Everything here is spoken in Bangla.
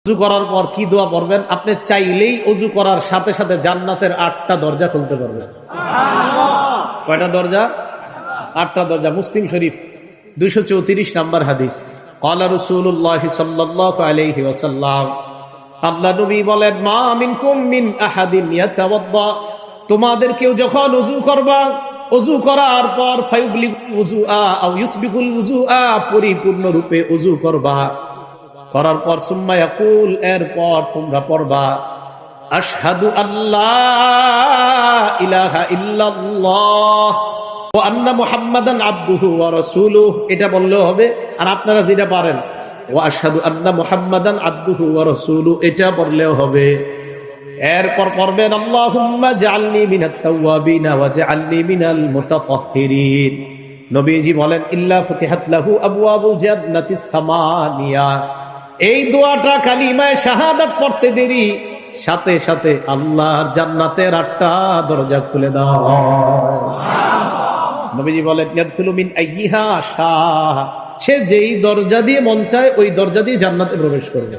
ওযু করার পর কি দোয়া পড়বেন? আপনি চাইলেই ওযু করার সাথে সাথে জান্নাতের 8টা দরজা খুলতে পারবেন। কয়টা দরজা? 8টা দরজা। মুসলিম শরীফ 234 নম্বর হাদিস। ক্বালা রাসূলুল্লাহ সাল্লাল্লাহু আলাইহি ওয়াসাল্লাম, আল্লাহ নবী বলেন, মা মিনকুম মিন আহাদিন ইয়াতাওয়াদ্দা, তোমাদের কেউ যখন ওযু করবা, ওযু করার পর ফায়ুবলিগু ওযুআ আও ইউসবিগুল ওযুআ, পরিপূর্ণ রূপে ওযু করবা, করার পর সুম্মা ইয়াকুল, এরপর তোমরা পড়বা আশহাদু আল্লা ইলাহা ইল্লাল্লাহ ওয়া আন্না মুহাম্মাদান আবদুহু ওয়া রাসূলুহু, এটা বললেও হবে। আর আপনারা যেটা পারেন ওয়া আশহাদু আন্না মুহাম্মাদান আবদুহু ওয়া রাসূলুহু, এটা বললেও হবে। এরপর পড়বেন আল্লাহুম্মা জাআলনি মিনাত তাওয়াবিন ওয়া জাআলনি মিনাল মুতাতাহহিরিন। নবীজি বলেন, ইল্লা ফুতিহাত লাহু আবওয়াবুল জান্নাতিস সামানিয়া, এই দোয়াটা কালিমায়ে শাহাদাত পড়তে দেরি সাথে সাথে আল্লাহর জান্নাতের 8টা দরজা খুলে দাও। নবীজি বলেন, ইয়াদখুলু মিন আইয়িহা শা, সে যেই দরজা দিয়ে মন চায় ওই দরজা দিয়ে জান্নাতে প্রবেশ করবে।